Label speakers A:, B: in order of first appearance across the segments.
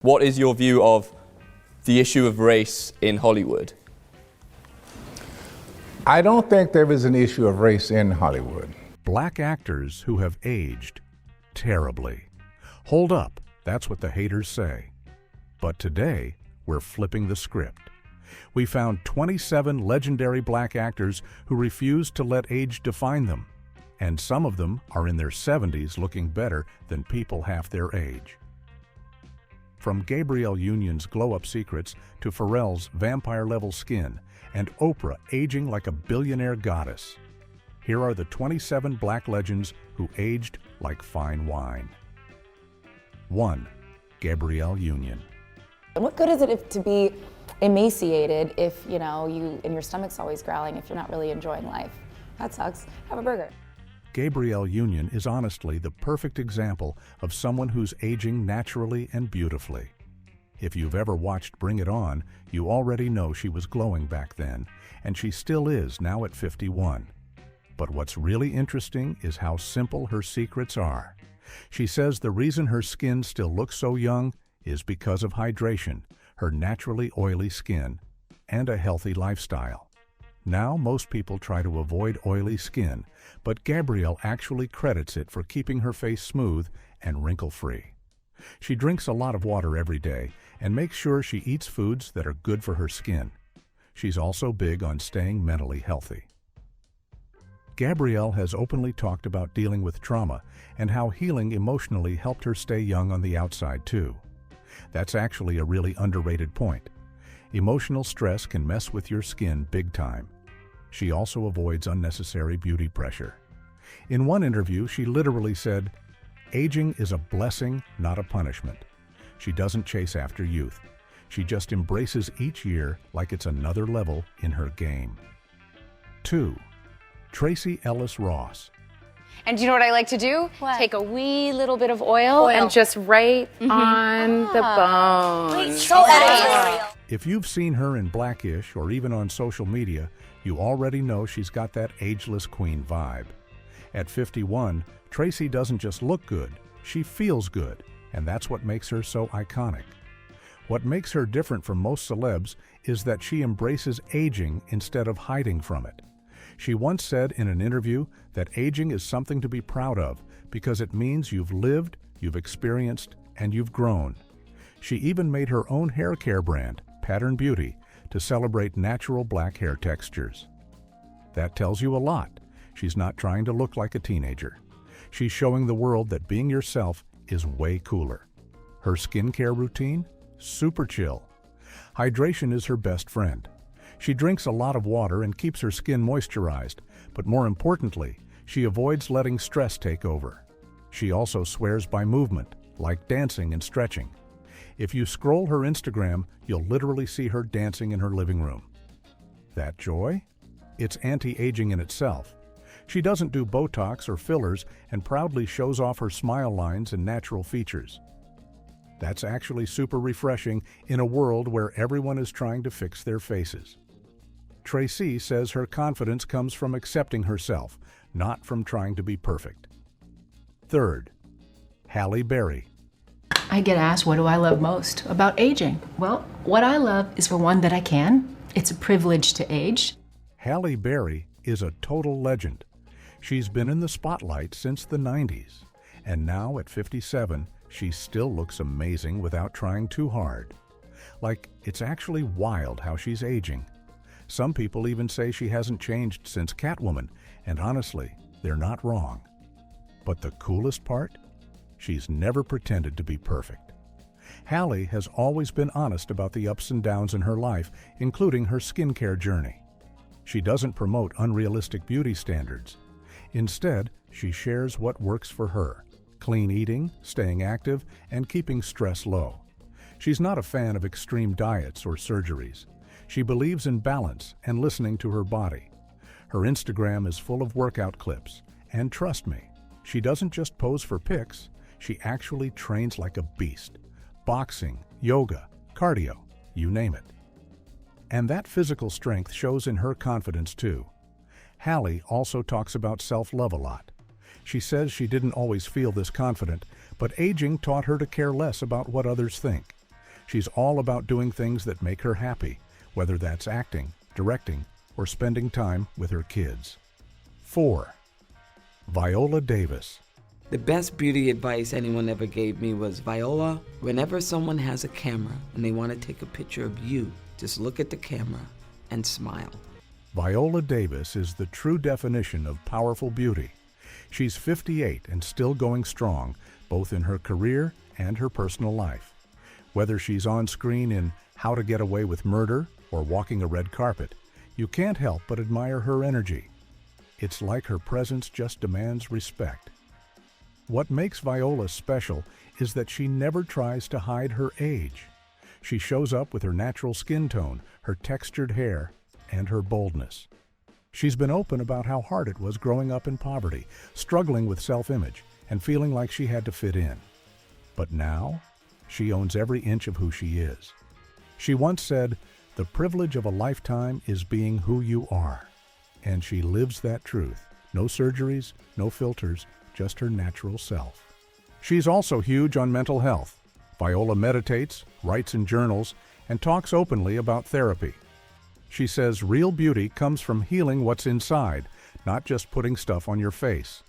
A: What is your view of the issue of race in Hollywood?
B: I don't think there is an issue of race in Hollywood.
C: Black actors who have aged terribly. Hold up, that's what the haters say. But today, we're flipping the script. We found 27 legendary black actors who refused to let age define them. And some of them are in their 70s looking better than people half their age. From Gabrielle Union's glow-up secrets to Pharrell's vampire-level skin and Oprah aging like a billionaire goddess, here are the 27 black legends who aged like fine wine. 1. Gabrielle Union.
D: What good is it to be emaciated if, and your stomach's always growling if you're not really enjoying life? That sucks. Have a burger.
C: Gabrielle Union is honestly the perfect example of someone who's aging naturally and beautifully. If you've ever watched Bring It On, you already know she was glowing back then, and she still is now at 51. But what's really interesting is how simple her secrets are. She says the reason her skin still looks so young is because of hydration, her naturally oily skin, and a healthy lifestyle. Now most people try to avoid oily skin, but Gabrielle actually credits it for keeping her face smooth and wrinkle-free. She drinks a lot of water every day and makes sure she eats foods that are good for her skin. She's also big on staying mentally healthy. Gabrielle has openly talked about dealing with trauma and how healing emotionally helped her stay young on the outside too. That's actually a really underrated point. Emotional stress can mess with your skin big time. She also avoids unnecessary beauty pressure. In one interview, she literally said, "Aging is a blessing, not a punishment." She doesn't chase after youth. She just embraces each year like it's another level in her game. 2. Tracee Ellis Ross.
E: And do you know what I like to do?
D: What?
E: Take a wee little bit of oil. And just right on the bone.
D: Wait, so editorial.
C: If you've seen her in Blackish or even on social media, you already know she's got that ageless queen vibe. At 51, Tracee doesn't just look good, she feels good, and that's what makes her so iconic. What makes her different from most celebs is that she embraces aging instead of hiding from it. She once said in an interview that aging is something to be proud of because it means you've lived, you've experienced, and you've grown. She even made her own hair care brand, Pattern Beauty, to celebrate natural black hair textures. That tells you a lot. She's not trying to look like a teenager. She's showing the world that being yourself is way cooler. Her skincare routine? Super chill. Hydration is her best friend. She drinks a lot of water and keeps her skin moisturized, but more importantly, she avoids letting stress take over. She also swears by movement, like dancing and stretching. If you scroll her Instagram, you'll literally see her dancing in her living room. That joy? It's anti-aging in itself. She doesn't do Botox or fillers and proudly shows off her smile lines and natural features. That's actually super refreshing in a world where everyone is trying to fix their faces. Tracee says her confidence comes from accepting herself, not from trying to be perfect. 3. Halle Berry.
F: I get asked, what do I love most about aging? Well, what I love is, for one, that I can. It's a privilege to age.
C: Halle Berry is a total legend. She's been in the spotlight since the 90s, and now at 57, she still looks amazing without trying too hard. Like, it's actually wild how she's aging. Some people even say she hasn't changed since Catwoman, and honestly, they're not wrong. But the coolest part? She's never pretended to be perfect. Halle has always been honest about the ups and downs in her life, including her skincare journey. She doesn't promote unrealistic beauty standards. Instead, she shares what works for her: clean eating, staying active, and keeping stress low. She's not a fan of extreme diets or surgeries. She believes in balance and listening to her body. Her Instagram is full of workout clips, and trust me, she doesn't just pose for pics, she actually trains like a beast. Boxing, yoga, cardio, you name it. And that physical strength shows in her confidence too. Halle also talks about self-love a lot. She says she didn't always feel this confident, but aging taught her to care less about what others think. She's all about doing things that make her happy, whether that's acting, directing, or spending time with her kids. 4. Viola Davis.
G: The best beauty advice anyone ever gave me was, Viola, whenever someone has a camera and they want to take a picture of you, just look at the camera and smile.
C: Viola Davis is the true definition of powerful beauty. She's 58 and still going strong, both in her career and her personal life. Whether she's on screen in How to Get Away with Murder or walking a red carpet, you can't help but admire her energy. It's like her presence just demands respect. What makes Viola special is that she never tries to hide her age. She shows up with her natural skin tone, her textured hair, and her boldness. She's been open about how hard it was growing up in poverty, struggling with self-image, and feeling like she had to fit in. But now, she owns every inch of who she is. She once said, "The privilege of a lifetime is being who you are." And she lives that truth. No surgeries, no filters, just her natural self. She's also huge on mental health. Viola meditates, writes in journals, and talks openly about therapy. She says real beauty comes from healing what's inside, not just putting stuff on your face.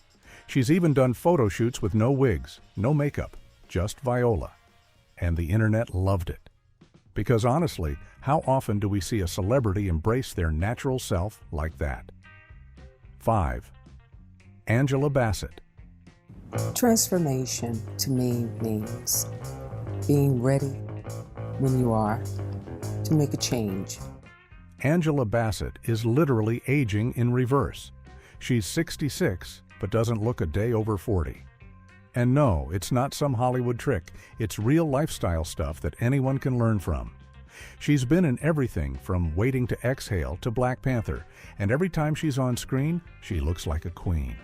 C: She's even done photo shoots with no wigs, no makeup, just Viola. And the internet loved it. Because honestly, how often do we see a celebrity embrace their natural self like that? 5. Angela Bassett.
H: Transformation to me means being ready when you are to make a change.
C: Angela Bassett is literally aging in reverse. She's 66, but doesn't look a day over 40. And no, it's not some Hollywood trick. It's real lifestyle stuff that anyone can learn from. She's been in everything from Waiting to Exhale to Black Panther, and every time she's on screen, she looks like a queen.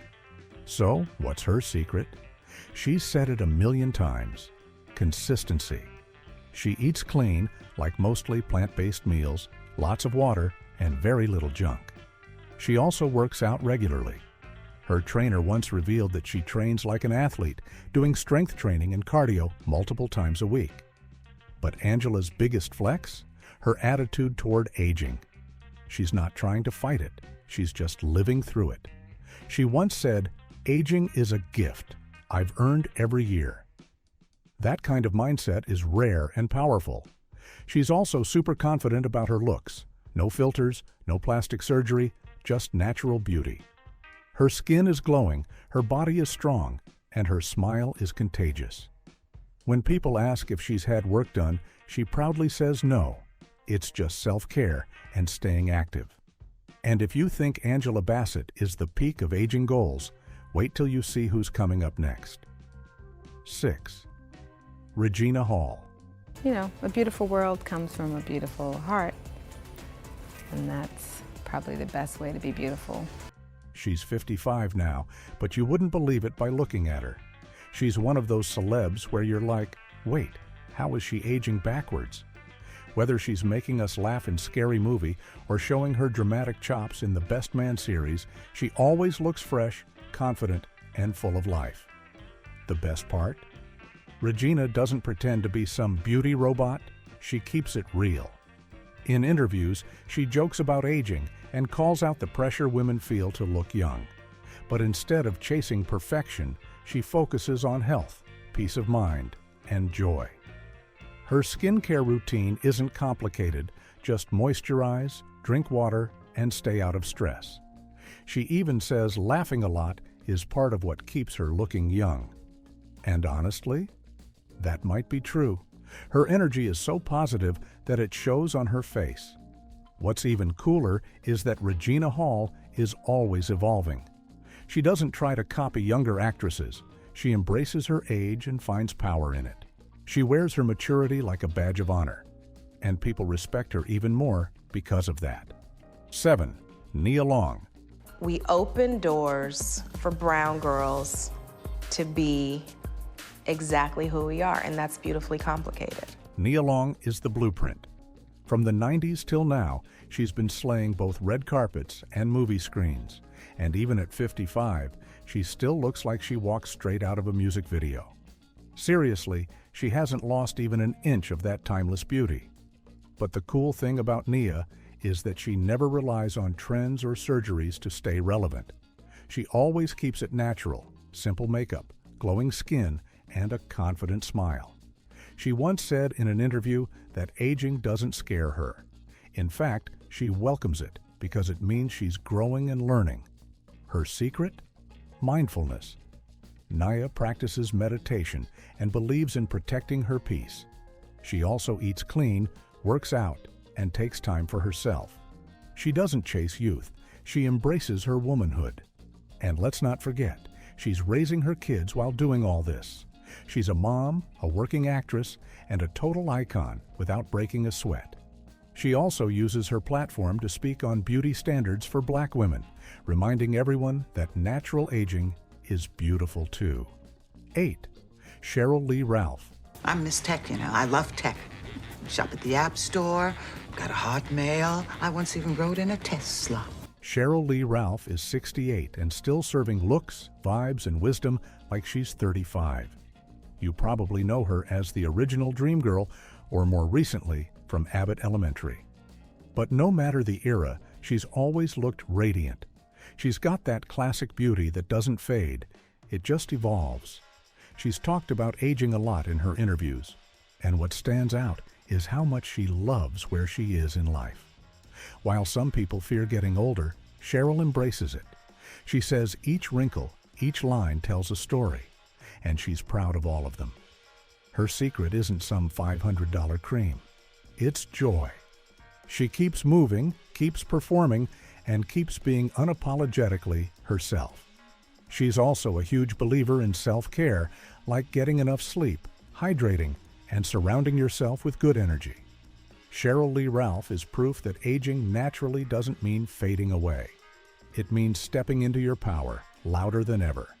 C: So, what's her secret? She's said it 1,000,000 times. Consistency. She eats clean, like mostly plant-based meals, lots of water, and very little junk. She also works out regularly. Her trainer once revealed that she trains like an athlete, doing strength training and cardio multiple times a week. But Angela's biggest flex? Her attitude toward aging. She's not trying to fight it. She's just living through it. She once said, "Aging is a gift I've earned every year." That kind of mindset is rare and powerful. She's also super confident about her looks. No filters, no plastic surgery, just natural beauty. Her skin is glowing, her body is strong, and her smile is contagious. When people ask if she's had work done, she proudly says no. It's just self-care and staying active. And if you think Angela Bassett is the peak of aging goals, wait till you see who's coming up next. 6. Regina Hall.
E: You know, a beautiful world comes from a beautiful heart. And that's probably the best way to be beautiful.
C: She's 55 now, but you wouldn't believe it by looking at her. She's one of those celebs where you're like, wait, how is she aging backwards? Whether she's making us laugh in Scary Movie or showing her dramatic chops in the Best Man series, she always looks fresh, confident, and full of life. The best part? Regina doesn't pretend to be some beauty robot. She keeps it real. In interviews, she jokes about aging and calls out the pressure women feel to look young. But instead of chasing perfection, she focuses on health, peace of mind, and joy. Her skincare routine isn't complicated, just moisturize, drink water, and stay out of stress. She even says laughing a lot is part of what keeps her looking young. And honestly, that might be true. Her energy is so positive that it shows on her face. What's even cooler is that Regina Hall is always evolving. She doesn't try to copy younger actresses. She embraces her age and finds power in it. She wears her maturity like a badge of honor, and people respect her even more because of that. 7. Nia Long.
I: We open doors for brown girls to be exactly who we are, and that's beautifully complicated.
C: Nia Long is the blueprint. From the 90s till now, she's been slaying both red carpets and movie screens. And even at 55, she still looks like she walks straight out of a music video. Seriously, she hasn't lost even an inch of that timeless beauty. But the cool thing about Nia is that she never relies on trends or surgeries to stay relevant. She always keeps it natural, simple makeup, glowing skin, and a confident smile. She once said in an interview that aging doesn't scare her. In fact, she welcomes it because it means she's growing and learning. Her secret? Mindfulness. Nia practices meditation and believes in protecting her peace. She also eats clean, works out, and takes time for herself. She doesn't chase youth. She embraces her womanhood. And let's not forget, she's raising her kids while doing all this. She's a mom, a working actress, and a total icon without breaking a sweat. She also uses her platform to speak on beauty standards for Black women, reminding everyone that natural aging is beautiful too. 8. Cheryl Lee Ralph.
J: I'm Miss Tech, I love tech. Shop at the App Store, got a Hotmail. I once even rode in a Tesla.
C: Cheryl Lee Ralph is 68 and still serving looks, vibes, and wisdom like she's 35. You probably know her as the original Dream Girl, or more recently, from Abbott Elementary. But no matter the era, she's always looked radiant. She's got that classic beauty that doesn't fade. It just evolves. She's talked about aging a lot in her interviews. And what stands out is how much she loves where she is in life. While some people fear getting older, Cheryl embraces it. She says each wrinkle, each line tells a story, and she's proud of all of them. Her secret isn't some $500 cream. It's joy. She keeps moving, keeps performing, and keeps being unapologetically herself. She's also a huge believer in self-care, like getting enough sleep, hydrating, and surrounding yourself with good energy. Cheryl Lee Ralph is proof that aging naturally doesn't mean fading away. It means stepping into your power, louder than ever.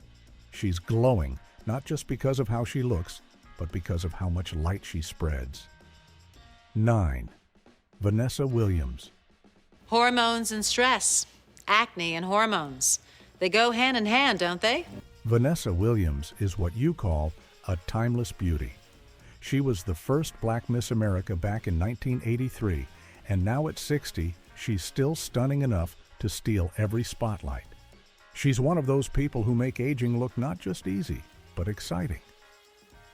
C: She's glowing, not just because of how she looks, but because of how much light she spreads. 9. Vanessa Williams.
K: Hormones and stress, acne and hormones. They go hand in hand, don't they?
C: Vanessa Williams is what you call a timeless beauty. She was the first Black Miss America back in 1983, and now at 60, she's still stunning enough to steal every spotlight. She's one of those people who make aging look not just easy, but exciting.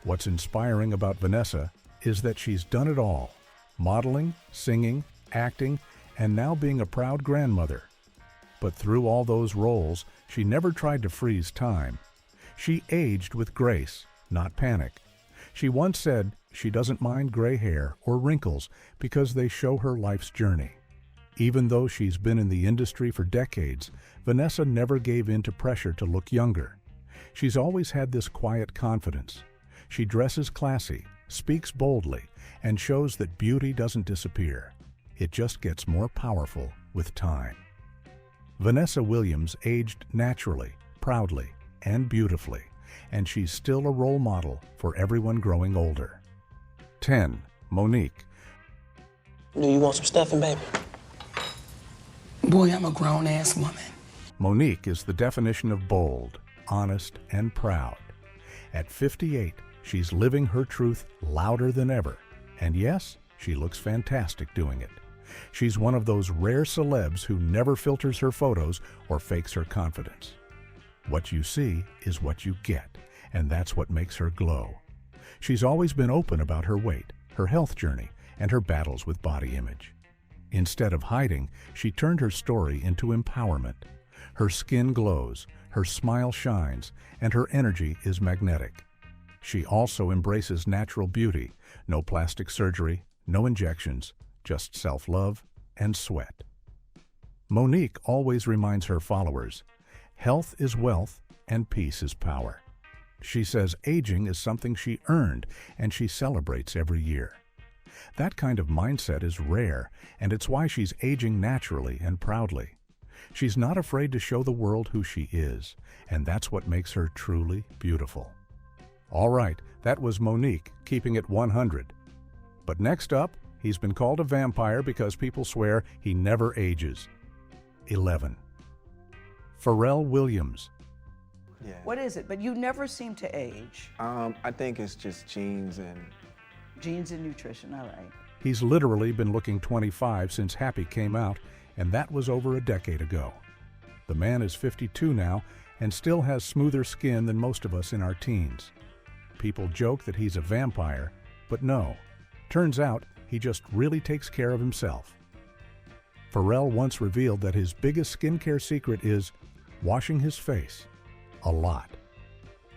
C: What's inspiring about Vanessa is that she's done it all: modeling, singing, acting, and now being a proud grandmother. But through all those roles, she never tried to freeze time. She aged with grace, not panic. She once said she doesn't mind gray hair or wrinkles because they show her life's journey. Even though she's been in the industry for decades, Vanessa never gave in to pressure to look younger. She's always had this quiet confidence. She dresses classy, speaks boldly, and shows that beauty doesn't disappear. It just gets more powerful with time. Vanessa Williams aged naturally, proudly, and beautifully, and she's still a role model for everyone growing older. 10. Monique.
L: Do you want some stuffing, baby? Boy, I'm a grown-ass woman.
C: Monique is the definition of bold, honest, and proud. At 58, she's living her truth louder than ever. And yes, she looks fantastic doing it. She's one of those rare celebs who never filters her photos or fakes her confidence. What you see is what you get, and that's what makes her glow. She's always been open about her weight, her health journey, and her battles with body image. Instead of hiding, she turned her story into empowerment. Her skin glows, her smile shines, and her energy is magnetic. She also embraces natural beauty, no plastic surgery, no injections, just self-love and sweat. Monique always reminds her followers, health is wealth and peace is power. She says aging is something she earned and she celebrates every year. That kind of mindset is rare, and it's why she's aging naturally and proudly. She's not afraid to show the world who she is, and that's what makes her truly beautiful. All right, that was Monique, keeping it 100. But next up, he's been called a vampire because people swear he never ages. 11. Pharrell Williams.
M: Yeah.
N: What is it? But you never seem to age.
M: I think it's just genes and...
N: Genes and nutrition, all right.
C: He's literally been looking 25 since Happy came out, and that was over a decade ago. The man is 52 now and still has smoother skin than most of us in our teens. People joke that he's a vampire, but no. Turns out he just really takes care of himself. Pharrell once revealed that his biggest skincare secret is washing his face a lot.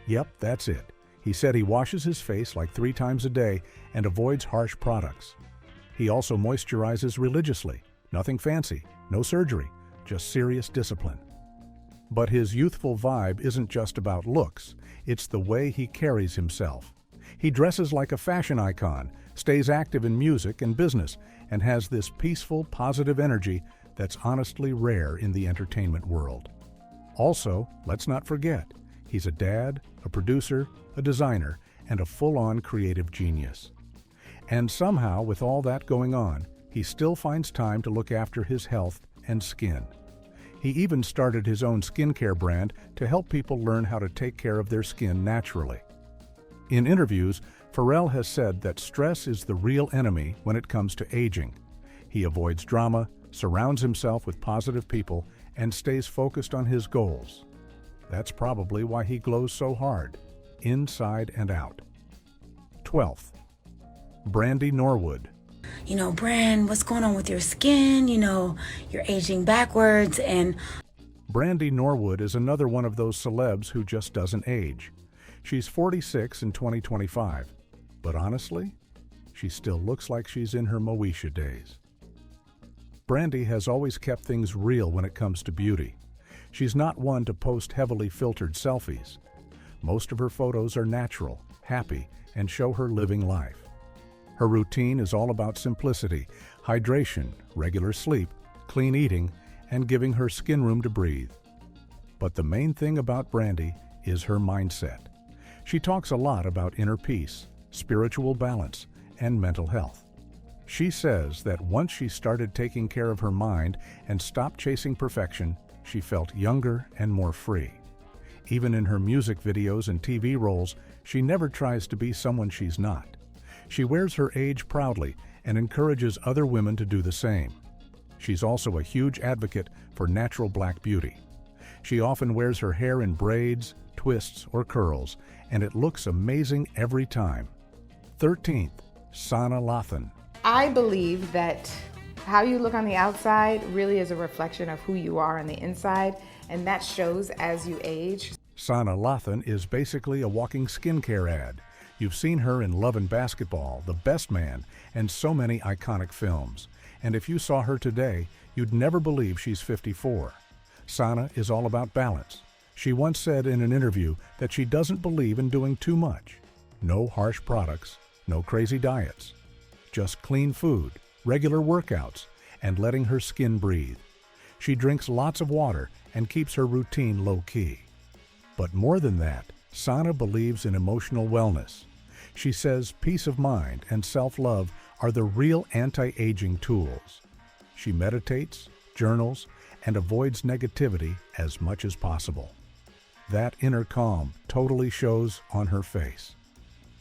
C: Yep, that's it. He said he washes his face like 3 times a day and avoids harsh products. He also moisturizes religiously. Nothing fancy, no surgery, just serious discipline. But his youthful vibe isn't just about looks, it's the way he carries himself. He dresses like a fashion icon, stays active in music and business, and has this peaceful, positive energy that's honestly rare in the entertainment world. Also, let's not forget, he's a dad, a producer, a designer, and a full-on creative genius. And somehow, with all that going on, he still finds time to look after his health and skin. He even started his own skincare brand to help people learn how to take care of their skin naturally. In interviews, Pharrell has said that stress is the real enemy when it comes to aging. He avoids drama, surrounds himself with positive people, and stays focused on his goals. That's probably why he glows so hard, inside and out. 12th, Brandy Norwood.
O: You know, Bran, what's going on with your skin? You know, you're aging backwards and...
C: Brandy Norwood is another one of those celebs who just doesn't age. She's 46 in 2025, but honestly, she still looks like she's in her Moesha days. Brandy has always kept things real when it comes to beauty. She's not one to post heavily filtered selfies. Most of her photos are natural, happy, and show her living life. Her routine is all about simplicity, hydration, regular sleep, clean eating, and giving her skin room to breathe. But the main thing about Brandy is her mindset. She talks a lot about inner peace, spiritual balance, and mental health. She says that once she started taking care of her mind and stopped chasing perfection, she felt younger and more free. Even in her music videos and TV roles, she never tries to be someone she's not. She wears her age proudly and encourages other women to do the same. She's also a huge advocate for natural black beauty. She often wears her hair in braids, twists, or curls, and it looks amazing every time. 13th, Sana Lathan.
E: I believe that how you look on the outside really is a reflection of who you are on the inside, and that shows as you age.
C: Sana Lathan is basically a walking skincare ad. You've seen her in Love and Basketball, The Best Man, and so many iconic films. And if you saw her today, you'd never believe she's 54. Sana is all about balance. She once said in an interview that she doesn't believe in doing too much. No harsh products, no crazy diets. Just clean food, regular workouts, and letting her skin breathe. She drinks lots of water and keeps her routine low-key. But more than that, Sana believes in emotional wellness. She says peace of mind and self-love are the real anti-aging tools. She meditates, journals, and avoids negativity as much as possible. That inner calm totally shows on her face.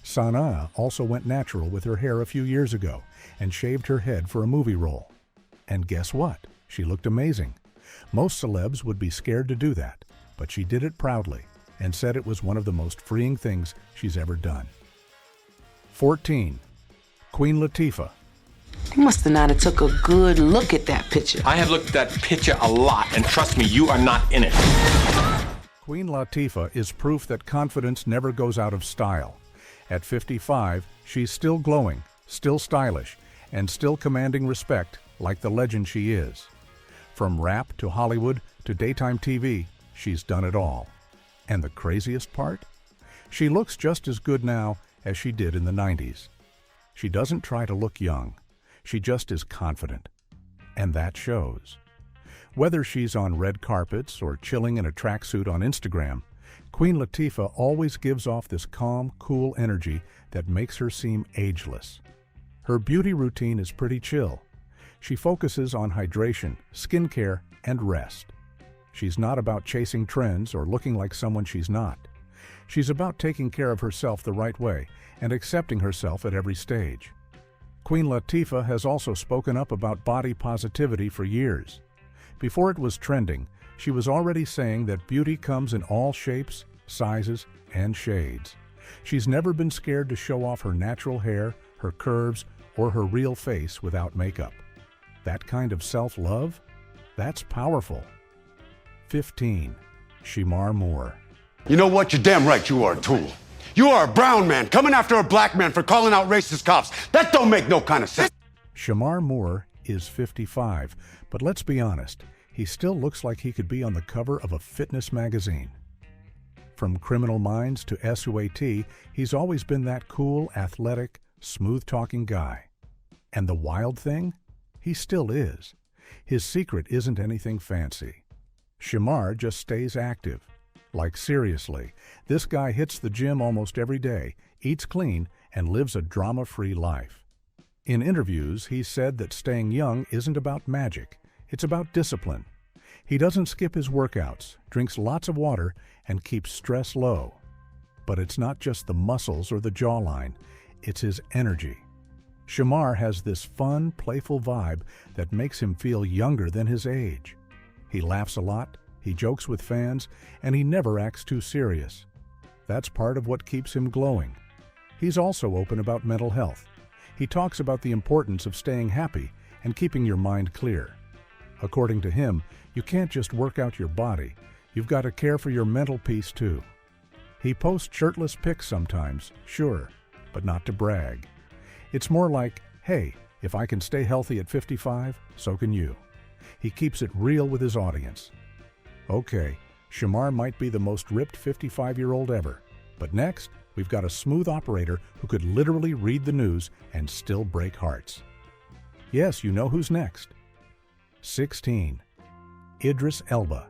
C: Sana also went natural with her hair a few years ago and shaved her head for a movie role. And guess what? She looked amazing. Most celebs would be scared to do that, but she did it proudly and said it was one of the most freeing things she's ever done. 14. Queen Latifah.
L: You must have not have took a good look at that picture.
P: I have looked at that picture a lot, and trust me, you are not in it.
C: Queen Latifah is proof that confidence never goes out of style. At 55, she's still glowing, still stylish, and still commanding respect like the legend she is. From rap to Hollywood to daytime TV, she's done it all. And the craziest part? She looks just as good now as she did in the 90s. She doesn't try to look young. She just is confident. And that shows. Whether she's on red carpets or chilling in a tracksuit on Instagram, Queen Latifah always gives off this calm, cool energy that makes her seem ageless. Her beauty routine is pretty chill. She focuses on hydration, skincare, and rest. She's not about chasing trends or looking like someone she's not. She's about taking care of herself the right way and accepting herself at every stage. Queen Latifah has also spoken up about body positivity for years. Before it was trending, she was already saying that beauty comes in all shapes, sizes, and shades. She's never been scared to show off her natural hair, her curves, or her real face without makeup. That kind of self-love? That's powerful. 15. Shemar Moore.
Q: You know what? You're damn right you are a tool. You are a brown man coming after a black man for calling out racist cops. That don't make no kind of sense.
C: Shemar Moore is 55, but let's be honest, he still looks like he could be on the cover of a fitness magazine. From Criminal Minds to SUAT, he's always been that cool, athletic, smooth-talking guy. And the wild thing? He still is. His secret isn't anything fancy. Shemar just stays active. Like seriously, this guy hits the gym almost every day, eats clean, and lives a drama-free life. In interviews, he said that staying young isn't about magic, it's about discipline. He doesn't skip his workouts, drinks lots of water, and keeps stress low. But it's not just the muscles or the jawline, it's his energy. Shemar has this fun, playful vibe that makes him feel younger than his age. He laughs a lot, he jokes with fans, and he never acts too serious. That's part of what keeps him glowing. He's also open about mental health. He talks about the importance of staying happy and keeping your mind clear. According to him, you can't just work out your body, you've got to care for your mental peace too. He posts shirtless pics sometimes, sure, but not to brag. It's more like, hey, if I can stay healthy at 55, so can you. He keeps it real with his audience. Okay, Shemar might be the most ripped 55-year-old ever, but next, we've got a smooth operator who could literally read the news and still break hearts. Yes, you know who's next. 16. Idris Elba.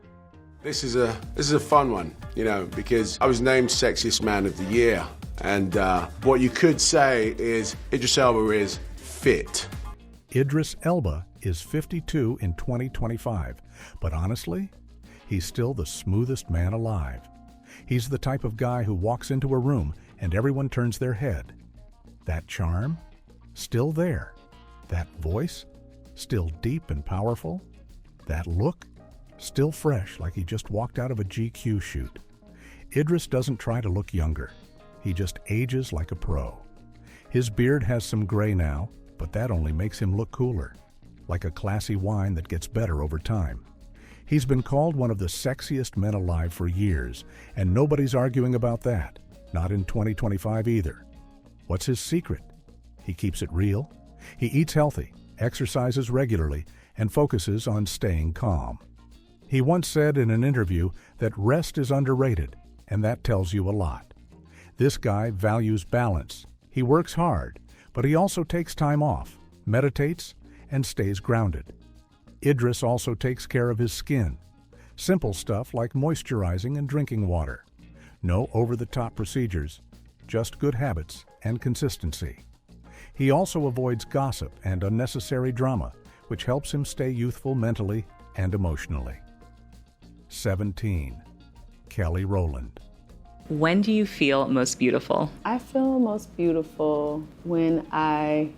R: This is a fun one, you know, because I was named Sexiest Man of the Year, and what you could say is Idris Elba is fit.
C: Idris Elba is 52 in 2025, but honestly, he's still the smoothest man alive. He's the type of guy who walks into a room and everyone turns their head. That charm? Still there. That voice? Still deep and powerful. That look? Still fresh, like he just walked out of a GQ shoot. Idris doesn't try to look younger. He just ages like a pro. His beard has some gray now, but that only makes him look cooler, like a classy wine that gets better over time. He's been called one of the sexiest men alive for years, and nobody's arguing about that, not in 2025 either. What's his secret? He keeps it real. He eats healthy, exercises regularly, and focuses on staying calm. He once said in an interview that rest is underrated, and that tells you a lot. This guy values balance. He works hard, but he also takes time off, meditates, and stays grounded. Idris also takes care of his skin. Simple stuff like moisturizing and drinking water. No over-the-top procedures, just good habits and consistency. He also avoids gossip and unnecessary drama, which helps him stay youthful mentally and emotionally. 17. Kelly Rowland.
S: When do you feel most beautiful?
T: I feel most beautiful when I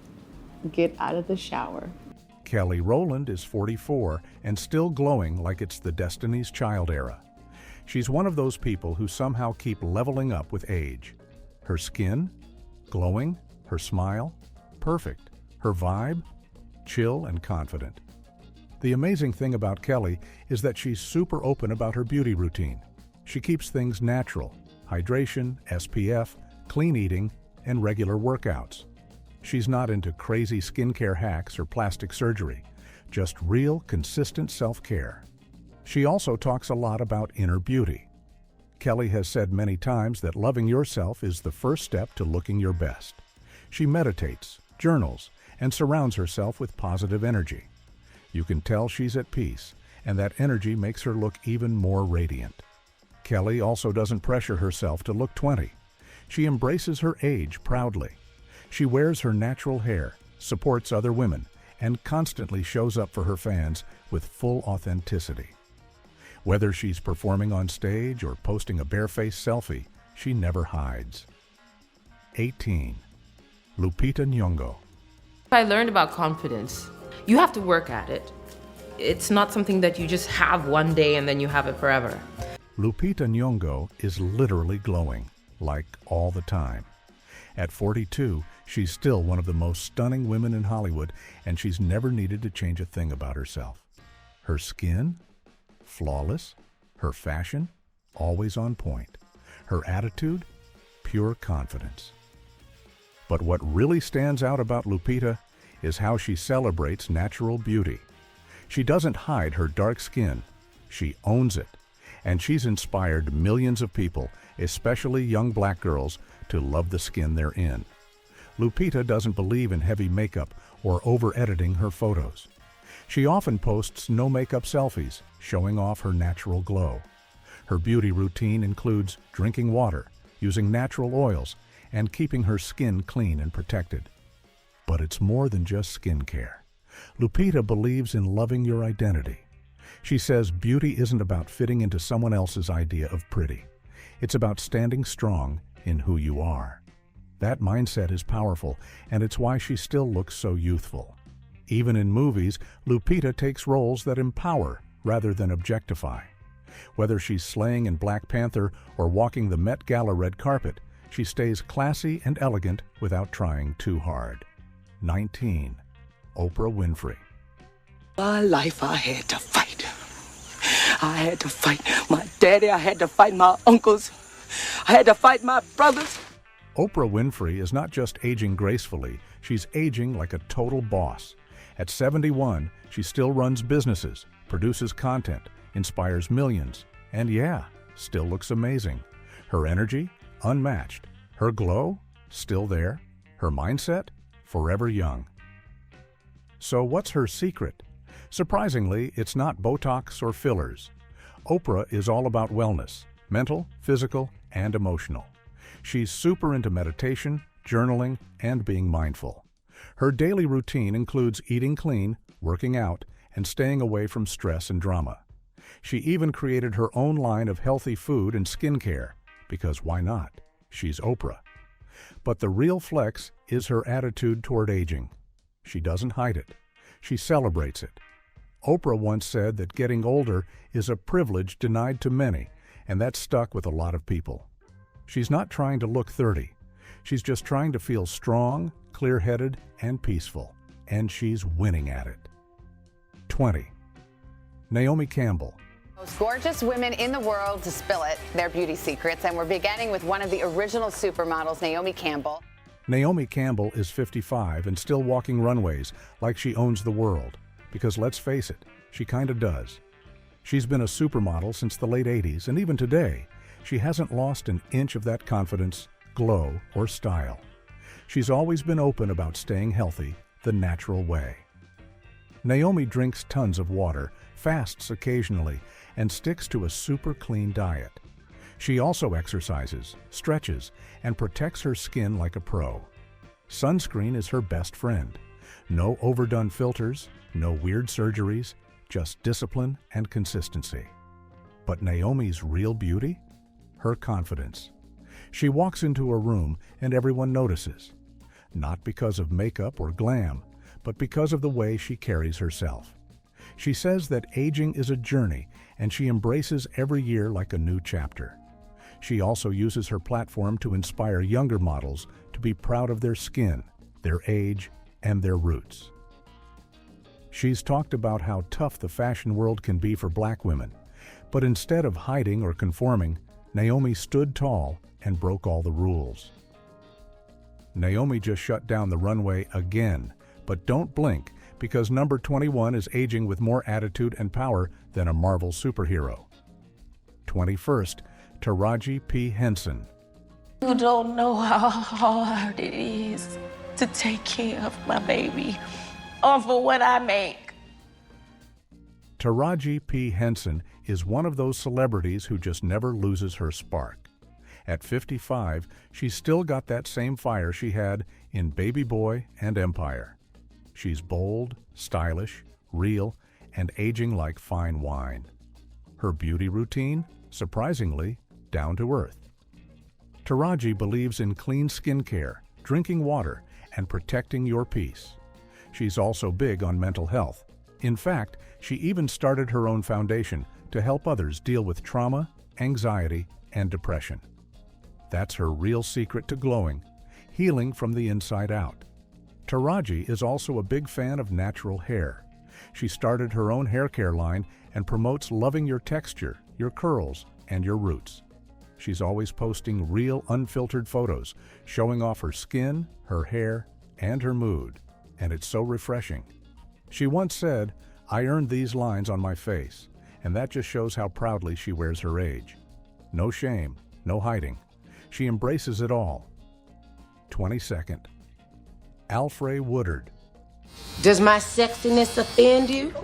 T: get out of the shower.
C: Kelly Rowland is 44 and still glowing like it's the Destiny's Child era. She's one of those people who somehow keep leveling up with age. Her skin? Glowing. Her smile? Perfect. Her vibe? Chill and confident. The amazing thing about Kelly is that she's super open about her beauty routine. She keeps things natural: hydration, SPF, clean eating, and regular workouts. She's not into crazy skincare hacks or plastic surgery, just real, consistent self-care. She also talks a lot about inner beauty. Kelly has said many times that loving yourself is the first step to looking your best. She meditates, journals, and surrounds herself with positive energy. You can tell she's at peace, and that energy makes her look even more radiant. Kelly also doesn't pressure herself to look 20. She embraces her age proudly. She wears her natural hair, supports other women, and constantly shows up for her fans with full authenticity. Whether she's performing on stage or posting a barefaced selfie, she never hides. 18. Lupita Nyong'o.
U: I learned about confidence. You have to work at it. It's not something that you just have one day and then you have it forever.
C: Lupita Nyong'o is literally glowing, like all the time. At 42, she's still one of the most stunning women in Hollywood, and she's never needed to change a thing about herself. Her skin? Flawless. Her fashion? Always on point. Her attitude? Pure confidence. But what really stands out about Lupita is how she celebrates natural beauty. She doesn't hide her dark skin. She owns it. And she's inspired millions of people, especially young black girls, to love the skin they're in. Lupita doesn't believe in heavy makeup or over-editing her photos. She often posts no-makeup selfies, showing off her natural glow. Her beauty routine includes drinking water, using natural oils, and keeping her skin clean and protected. But it's more than just skincare. Lupita believes in loving your identity. She says beauty isn't about fitting into someone else's idea of pretty. It's about standing strong in who you are. That mindset is powerful, and it's why she still looks so youthful. Even in movies, Lupita takes roles that empower rather than objectify. Whether she's slaying in Black Panther or walking the Met Gala red carpet, she stays classy and elegant without trying too hard. 19. Oprah Winfrey.
V: My life I had to fight. I had to fight my daddy, I had to fight my uncles, I had to fight my brothers.
C: Oprah Winfrey is not just aging gracefully, she's aging like a total boss. At 71, she still runs businesses, produces content, inspires millions, and yeah, still looks amazing. Her energy? Unmatched. Her glow? Still there. Her mindset? Forever young. So what's her secret? Surprisingly, it's not Botox or fillers. Oprah is all about wellness, mental, physical, and emotional. She's super into meditation, journaling, and being mindful. Her daily routine includes eating clean, working out, and staying away from stress and drama. She even created her own line of healthy food and skincare, because why not? She's Oprah. But the real flex is her attitude toward aging. She doesn't hide it. She celebrates it. Oprah once said that getting older is a privilege denied to many, and that stuck with a lot of people. She's not trying to look 30. She's just trying to feel strong, clear-headed, and peaceful. And she's winning at it. 20. Naomi Campbell.
W: Most gorgeous women in the world to spill it, their beauty secrets, and we're beginning with one of the original supermodels, Naomi Campbell.
C: Naomi Campbell is 55 and still walking runways like she owns the world. Because let's face it, she kinda does. She's been a supermodel since the late 80s, and even today, she hasn't lost an inch of that confidence, glow, or style. She's always been open about staying healthy the natural way. Naomi drinks tons of water, fasts occasionally, and sticks to a super clean diet. She also exercises, stretches, and protects her skin like a pro. Sunscreen is her best friend. No overdone filters, no weird surgeries, just discipline and consistency. But Naomi's real beauty? Her confidence. She walks into a room and everyone notices. Not because of makeup or glam, but because of the way she carries herself. She says that aging is a journey, and she embraces every year like a new chapter. She also uses her platform to inspire younger models to be proud of their skin, their age, and their roots. She's talked about how tough the fashion world can be for Black women, but instead of hiding or conforming, Naomi stood tall and broke all the rules. Naomi just shut down the runway again, but don't blink, because number 21 is aging with more attitude and power than a Marvel superhero. 21st, Taraji P. Henson.
X: You don't know how hard it is to take care of my baby, or for what I make.
C: Taraji P. Henson is one of those celebrities who just never loses her spark. At 55, she's still got that same fire she had in Baby Boy and Empire. She's bold, stylish, real, and aging like fine wine. Her beauty routine, surprisingly, down to earth. Taraji believes in clean skincare, drinking water, and protecting your peace. She's also big on mental health. In fact, she even started her own foundation to help others deal with trauma, anxiety, and depression. That's her real secret to glowing, healing from the inside out. Taraji is also a big fan of natural hair. She started her own hair care line and promotes loving your texture, your curls, and your roots. She's always posting real, unfiltered photos, showing off her skin, her hair, and her mood, and it's so refreshing. She once said, "I earned these lines on my face," and that just shows how proudly she wears her age. No shame, no hiding. She embraces it all. 22nd, Alfre Woodard.
X: Does my sexiness offend you?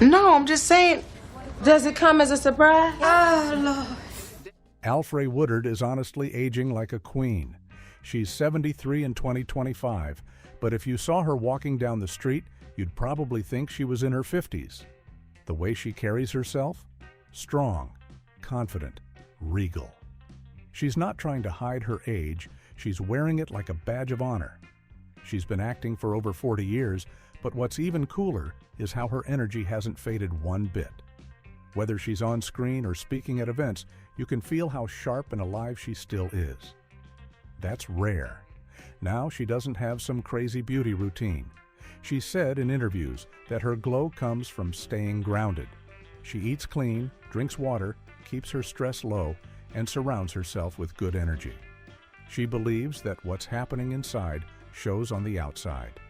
X: No, I'm just saying, does it come as a surprise? Oh, Lord.
C: Alfre Woodard is honestly aging like a queen. She's 73 in 2025, but if you saw her walking down the street, you'd probably think she was in her 50s. The way she carries herself? Strong, confident, regal. She's not trying to hide her age, she's wearing it like a badge of honor. She's been acting for over 40 years, but what's even cooler is how her energy hasn't faded one bit. Whether she's on screen or speaking at events, you can feel how sharp and alive she still is. That's rare. Now she doesn't have some crazy beauty routine. She said in interviews that her glow comes from staying grounded. She eats clean, drinks water, keeps her stress low, and surrounds herself with good energy. She believes that what's happening inside shows on the outside.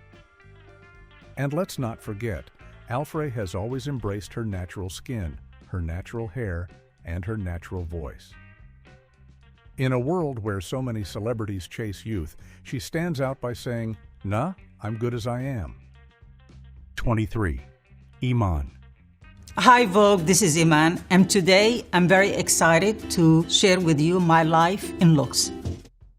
C: And let's not forget, Alfre has always embraced her natural skin, her natural hair, and her natural voice. In a world where so many celebrities chase youth, she stands out by saying, "Nah, I'm good as I am." 23. Iman.
A: Hi Vogue, this is Iman, and today I'm very excited to share with you my life in looks.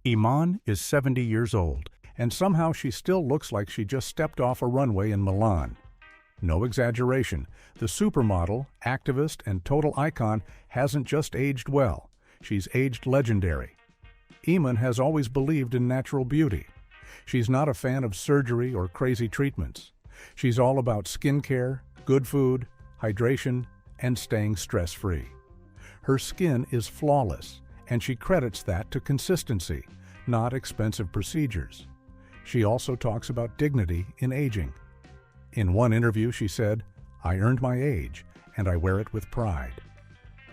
C: Iman is 70 years old, and somehow she still looks like she just stepped off a runway in Milan. No exaggeration, the supermodel, activist, and total icon hasn't just aged well, she's aged legendary. Iman has always believed in natural beauty. She's not a fan of surgery or crazy treatments. She's all about skincare, good food, hydration, and staying stress-free. Her skin is flawless, and she credits that to consistency, not expensive procedures. She also talks about dignity in aging. In one interview, she said, "I earned my age, and I wear it with pride."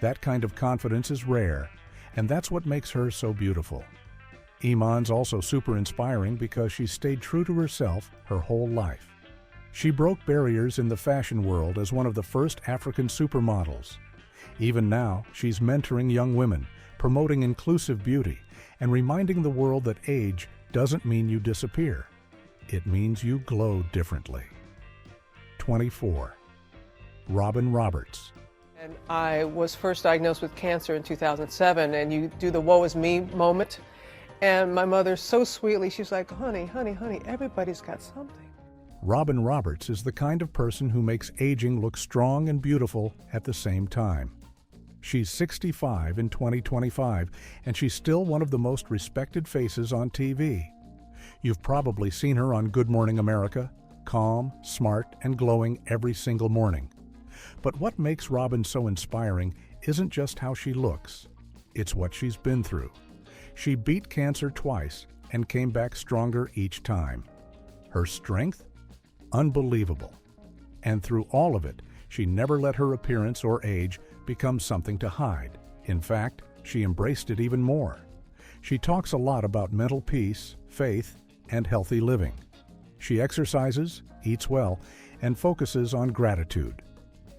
C: That kind of confidence is rare, and that's what makes her so beautiful. Iman's also super inspiring because she stayed true to herself her whole life. She broke barriers in the fashion world as one of the first African supermodels. Even now, she's mentoring young women, promoting inclusive beauty, and reminding the world that age doesn't mean you disappear. It means you glow differently. 24. Robin Roberts.
B: And I was first diagnosed with cancer in 2007, and you do the woe is me moment. And my mother so sweetly, she's like, honey, honey, honey, everybody's got something.
C: Robin Roberts is the kind of person who makes aging look strong and beautiful at the same time. She's 65 in 2025, and she's still one of the most respected faces on TV. You've probably seen her on Good Morning America, calm, smart, and glowing every single morning. But what makes Robin so inspiring isn't just how she looks, it's what she's been through. She beat cancer twice and came back stronger each time. Her strength? Unbelievable. And through all of it, she never let her appearance or age become something to hide. In fact, she embraced it even more. She talks a lot about mental peace, faith, and healthy living. She exercises, eats well, and focuses on gratitude.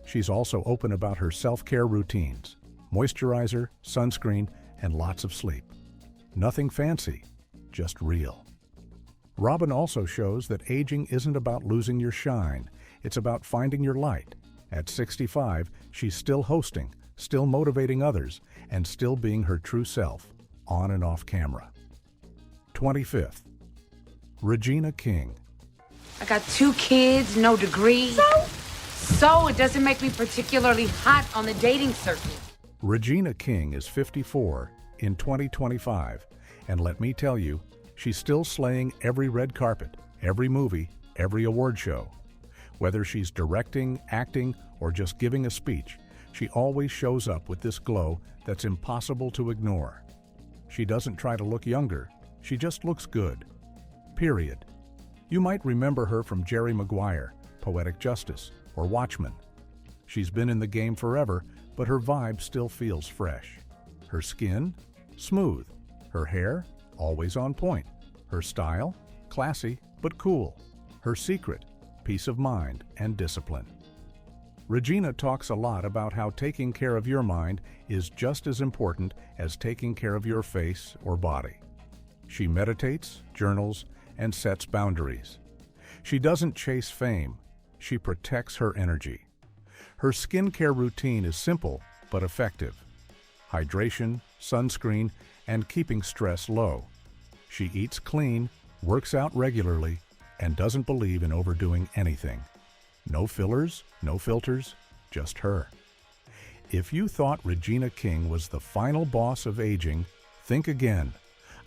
C: She's also open about her self-care routines, moisturizer, sunscreen, and lots of sleep. Nothing fancy, just real. Robin also shows that aging isn't about losing your shine, it's about finding your light. At 65, she's still hosting, still motivating others, and still being her true self, on and off camera. 25th, Regina King.
X: I got 2 kids, no degree.
D: So it doesn't make me particularly hot on the dating circuit.
C: Regina King is 54 in 2025, and let me tell you, she's still slaying every red carpet, every movie, every award show. Whether she's directing, acting, or just giving a speech, she always shows up with this glow that's impossible to ignore. She doesn't try to look younger, she just looks good. Period. You might remember her from Jerry Maguire, Poetic Justice, or Watchmen. She's been in the game forever, but her vibe still feels fresh. Her skin? Smooth. Her hair? Always on point. Her style? Classy, but cool. Her secret? Peace of mind and discipline. Regina talks a lot about how taking care of your mind is just as important as taking care of your face or body. She meditates, journals, and sets boundaries. She doesn't chase fame, she protects her energy. Her skincare routine is simple but effective. Hydration, sunscreen, and keeping stress low. She eats clean, works out regularly, and doesn't believe in overdoing anything. No fillers, no filters, just her. If you thought Regina King was the final boss of aging, think again.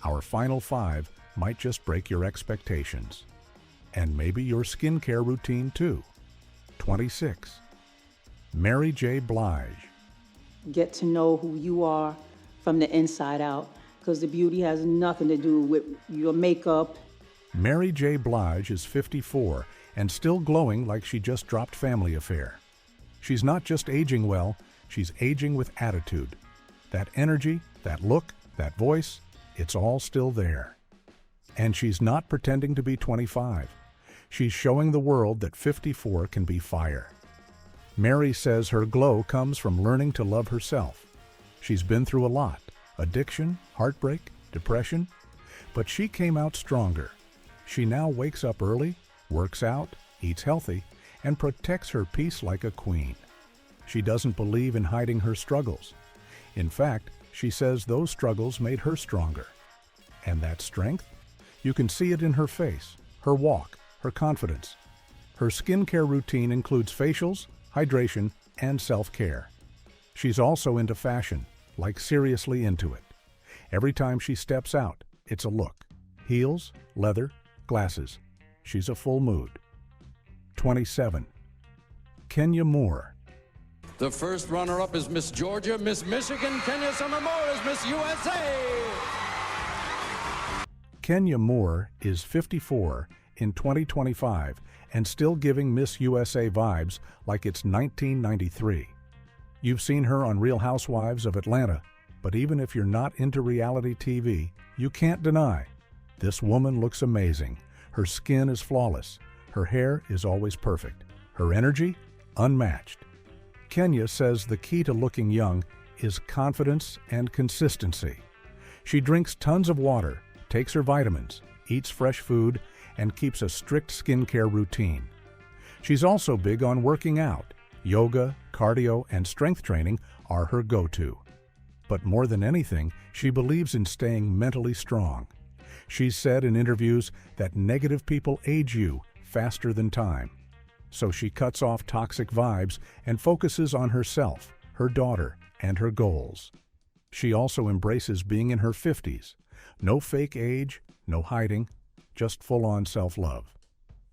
C: Our final 5 might just break your expectations. And maybe your skincare routine too. 26. Mary J. Blige.
F: Get to know who you are from the inside out, because the beauty has nothing to do with your makeup.
C: Mary J. Blige is 54 and still glowing like she just dropped Family Affair. She's not just aging well, she's aging with attitude. That energy, that look, that voice, it's all still there. And she's not pretending to be 25. She's showing the world that 54 can be fire. Mary says her glow comes from learning to love herself. She's been through a lot: addiction, heartbreak, depression, but she came out stronger. She now wakes up early, works out, eats healthy, and protects her peace like a queen. She doesn't believe in hiding her struggles. In fact, she says those struggles made her stronger. And that strength? You can see it in her face, her walk, her confidence. Her skincare routine includes facials, hydration, and self-care. She's also into fashion, like seriously into it. Every time she steps out, it's a look. Heels, leather, glasses. She's a full mood. 27. Kenya Moore.
G: The first runner-up is Miss Georgia. Miss Michigan, Kenya Summer Moore is Miss USA.
C: Kenya Moore is 54 in 2025 and still giving Miss USA vibes like it's 1993. You've seen her on Real Housewives of Atlanta, but even if you're not into reality TV, you can't deny this woman looks amazing. Her skin is flawless. Her hair is always perfect. Her energy, unmatched. Kenya says the key to looking young is confidence and consistency. She drinks tons of water, takes her vitamins, eats fresh food, and keeps a strict skincare routine. She's also big on working out. Yoga, cardio, and strength training are her go-to. But more than anything, she believes in staying mentally strong. She's said in interviews that negative people age you faster than time. So she cuts off toxic vibes and focuses on herself, her daughter, and her goals. She also embraces being in her 50s. No fake age, no hiding, just full-on self-love.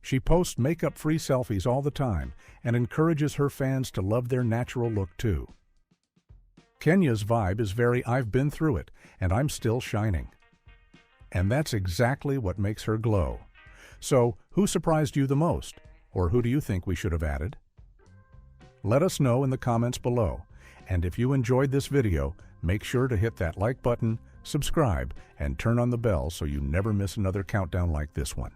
C: She posts makeup-free selfies all the time and encourages her fans to love their natural look too. Kenya's vibe is very "I've been through it, and I'm still shining." And that's exactly what makes her glow. So, who surprised you the most? Or who do you think we should have added? Let us know in the comments below. And if you enjoyed this video, make sure to hit that like button, subscribe, and turn on the bell so you never miss another countdown like this one.